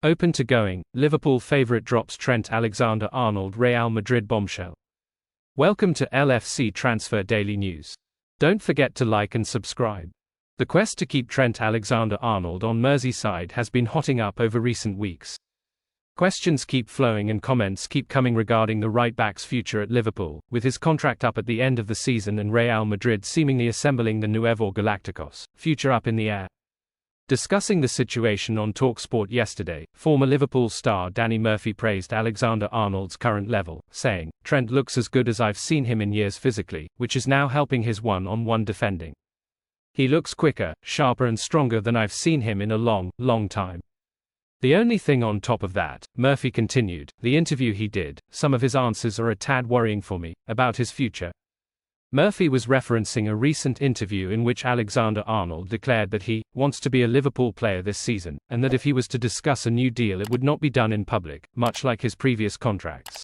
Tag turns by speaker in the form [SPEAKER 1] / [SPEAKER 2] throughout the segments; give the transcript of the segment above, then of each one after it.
[SPEAKER 1] Open to going, Liverpool favourite drops Trent Alexander-Arnold Real Madrid bombshell. Welcome to LFC Transfer Daily News. Don't forget to like and subscribe. The quest to keep Trent Alexander-Arnold on Merseyside has been hotting up over recent weeks. Questions keep flowing and comments keep coming regarding the right-back's future at Liverpool, with his contract up at the end of the season and Real Madrid seemingly assembling the Nuevo Galacticos, future up in the air. Discussing the situation on TalkSport yesterday, former Liverpool star Danny Murphy praised Alexander-Arnold's current level, saying, "Trent looks as good as I've seen him in years physically, which is now helping his one-on-one defending. He looks quicker, sharper and stronger than I've seen him in a long time. The only thing on top of that," Murphy continued, "the interview he did, some of his answers are a tad worrying for me, about his future." Murphy was referencing a recent interview in which Alexander-Arnold declared that he wants to be a Liverpool player this season, and that if he was to discuss a new deal it would not be done in public, much like his previous contracts.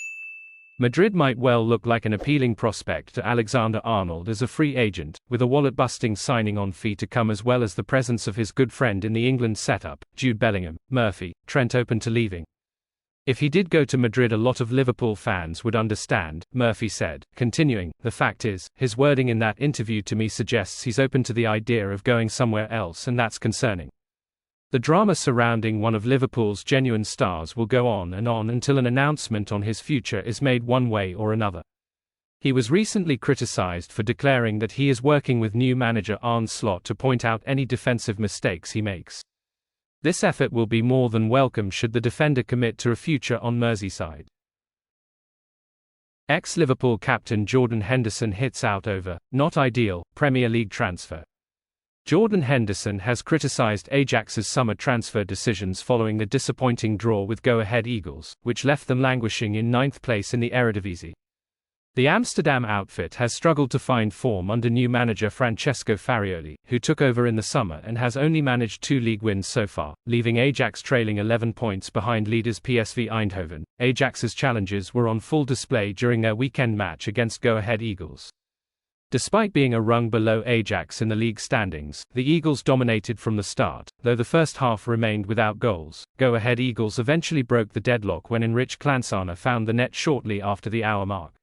[SPEAKER 1] Madrid might well look like an appealing prospect to Alexander-Arnold as a free agent, with a wallet-busting signing-on fee to come as well as the presence of his good friend in the England setup, Jude Bellingham. Murphy, Trent open to leaving. "If he did go to Madrid a lot of Liverpool fans would understand," Murphy said, continuing, "The fact is, his wording in that interview to me suggests he's open to the idea of going somewhere else, and that's concerning. The drama surrounding one of Liverpool's genuine stars will go on until an announcement on his future is made one way or another." He was recently criticised for declaring that he is working with new manager Arne to point out any defensive mistakes he makes. This effort will be more than welcome should the defender commit to a future on Merseyside. Ex-Liverpool captain Jordan Henderson hits out over not ideal Premier League transfer. Jordan Henderson has criticised Ajax's summer transfer decisions following the disappointing draw with Go Ahead Eagles, which left them languishing in 9th place in the Eredivisie. The Amsterdam outfit has struggled to find form under new manager Francesco Farioli, who took over in the summer and has only managed 2 league wins so far, leaving Ajax trailing 11 points behind leaders PSV Eindhoven. Ajax's challenges were on full display during their weekend match against Go Ahead Eagles. Despite being a rung below Ajax in the league standings, the Eagles dominated from the start, though the first half remained without goals. Go Ahead Eagles eventually broke the deadlock when Enrich Klansana found the net shortly after the hour mark.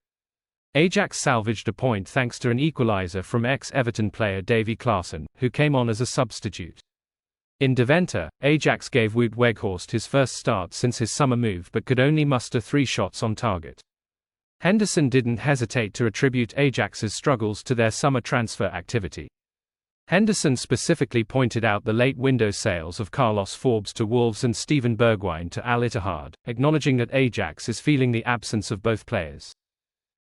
[SPEAKER 1] Ajax salvaged a point thanks to an equaliser from ex-Everton player Davy Klaassen, who came on as a substitute. In Deventer, Ajax gave Wout Weghorst his first start since his summer move but could only muster 3 shots on target. Henderson didn't hesitate to attribute Ajax's struggles to their summer transfer activity. Henderson specifically pointed out the late window sales of Carlos Forbes to Wolves and Steven Bergwijn to Al Ittihad, acknowledging that Ajax is feeling the absence of both players.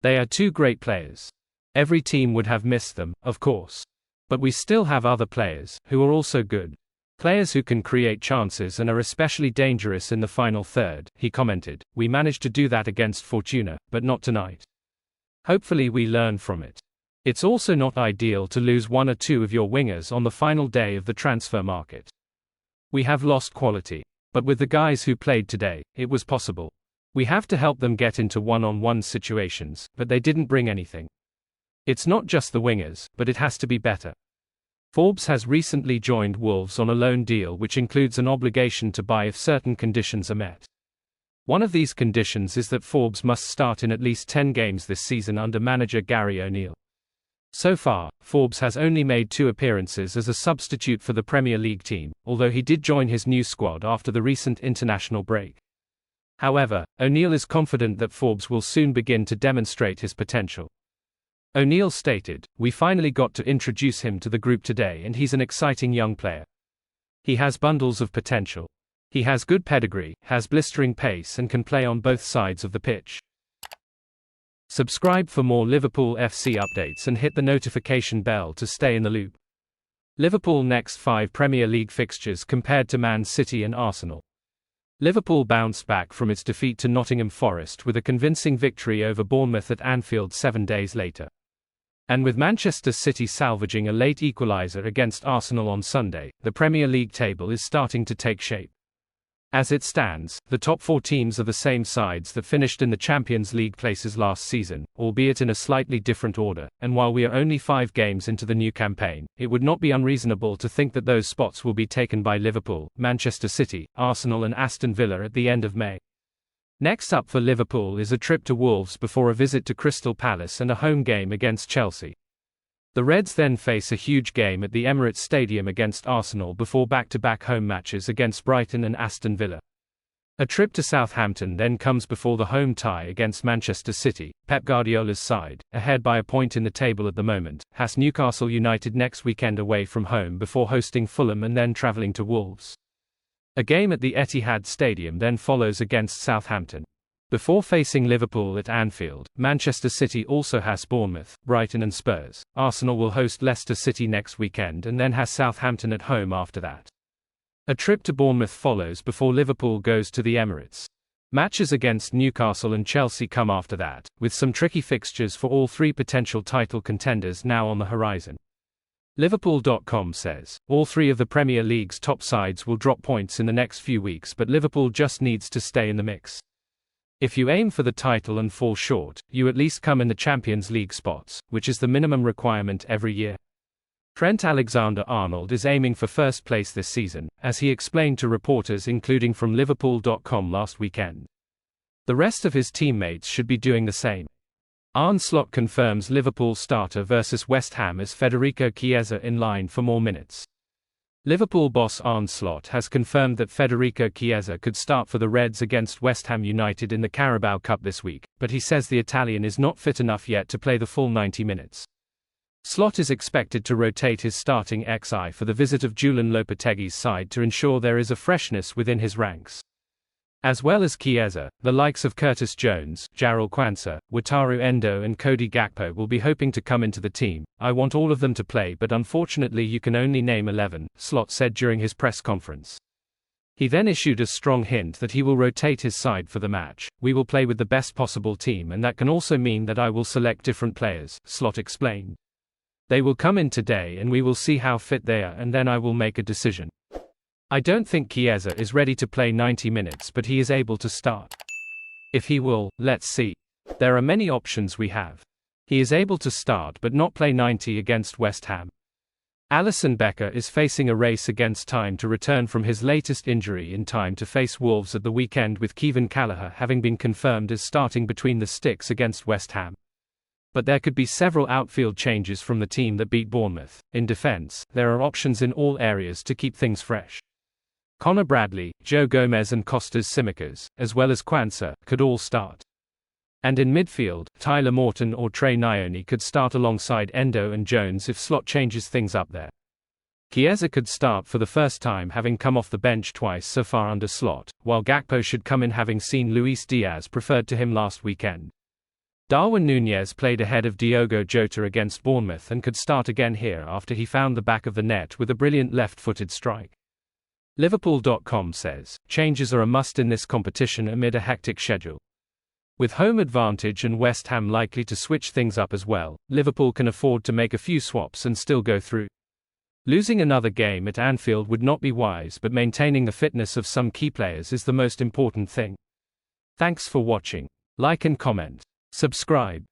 [SPEAKER 1] "They are 2 great players. Every team would have missed them, of course. But we still have other players, who are also good. Players who can create chances and are especially dangerous in the final third," he commented. "We managed to do that against Fortuna, but not tonight. Hopefully we learn from it. It's also not ideal to lose 1 or 2 of your wingers on the final day of the transfer market. We have lost quality. But with the guys who played today, it was possible. We have to help them get into one-on-one situations, but they didn't bring anything. It's not just the wingers, but it has to be better." Forbes has recently joined Wolves on a loan deal which includes an obligation to buy if certain conditions are met. One of these conditions is that Forbes must start in at least 10 games this season under manager Gary O'Neill. So far, Forbes has only made 2 appearances as a substitute for the Premier League team, although he did join his new squad after the recent international break. However, O'Neill is confident that Forbes will soon begin to demonstrate his potential. O'Neill stated, "We finally got to introduce him to the group today and he's an exciting young player. He has bundles of potential. He has good pedigree, has blistering pace and can play on both sides of the pitch." Subscribe for more Liverpool FC updates and hit the notification bell to stay in the loop. Liverpool next 5 Premier League fixtures compared to Man City and Arsenal. Liverpool bounced back from its defeat to Nottingham Forest with a convincing victory over Bournemouth at Anfield 7 days later. And with Manchester City salvaging a late equaliser against Arsenal on Sunday, the Premier League table is starting to take shape. As it stands, the top 4 teams are the same sides that finished in the Champions League places last season, albeit in a slightly different order, and while we are only 5 games into the new campaign, it would not be unreasonable to think that those spots will be taken by Liverpool, Manchester City, Arsenal and Aston Villa at the end of May. Next up for Liverpool is a trip to Wolves before a visit to Crystal Palace and a home game against Chelsea. The Reds then face a huge game at the Emirates Stadium against Arsenal before back-to-back home matches against Brighton and Aston Villa. A trip to Southampton then comes before the home tie against Manchester City. Pep Guardiola's side, ahead by a point in the table at the moment, has Newcastle United next weekend away from home before hosting Fulham and then travelling to Wolves. A game at the Etihad Stadium then follows against Southampton. Before facing Liverpool at Anfield, Manchester City also has Bournemouth, Brighton and Spurs. Arsenal will host Leicester City next weekend and then has Southampton at home after that. A trip to Bournemouth follows before Liverpool goes to the Emirates. Matches against Newcastle and Chelsea come after that, with some tricky fixtures for all 3 potential title contenders now on the horizon. Liverpool.com says, all 3 of the Premier League's top sides will drop points in the next few weeks, but Liverpool just needs to stay in the mix. If you aim for the title and fall short, you at least come in the Champions League spots, which is the minimum requirement every year. Trent Alexander-Arnold is aiming for first place this season, as he explained to reporters including from Liverpool.com last weekend. The rest of his teammates should be doing the same. Arne Slot confirms Liverpool starter versus West Ham as Federico Chiesa in line for more minutes. Liverpool boss Arne Slot has confirmed that Federico Chiesa could start for the Reds against West Ham United in the Carabao Cup this week, but he says the Italian is not fit enough yet to play the full 90 minutes. Slot is expected to rotate his starting XI for the visit of Julian Lopetegui's side to ensure there is a freshness within his ranks. As well as Chiesa, the likes of Curtis Jones, Jarrell Quansah, Wataru Endo and Cody Gakpo will be hoping to come into the team. I want all of them to play, but unfortunately you can only name 11, Slot said during his press conference. He then issued a strong hint that he will rotate his side for the match. We will play with the best possible team, and that can also mean that I will select different players, Slot explained. They will come in today and we will see how fit they are and then I will make a decision. I don't think Chiesa is ready to play 90 minutes, but he is able to start. If he will, let's see. There are many options we have. He is able to start but not play 90 against West Ham. Alisson Becker is facing a race against time to return from his latest injury in time to face Wolves at the weekend, with Kevin Callagher having been confirmed as starting between the sticks against West Ham. But there could be several outfield changes from the team that beat Bournemouth. In defense, there are options in all areas to keep things fresh. Connor Bradley, Joe Gomez and Costas Tsimikas, as well as Quansah, could all start. And in midfield, Tyler Morton or Trey Nyoni could start alongside Endo and Jones if Slot changes things up there. Chiesa could start for the first time, having come off the bench twice so far under Slot, while Gakpo should come in having seen Luis Diaz preferred to him last weekend. Darwin Núñez played ahead of Diogo Jota against Bournemouth and could start again here after he found the back of the net with a brilliant left-footed strike. Liverpool.com says, changes are a must in this competition amid a hectic schedule. With home advantage and West Ham likely to switch things up as well, Liverpool can afford to make a few swaps and still go through. Losing another game at Anfield would not be wise, but maintaining the fitness of some key players is the most important thing. Thanks for watching. Like and comment. Subscribe.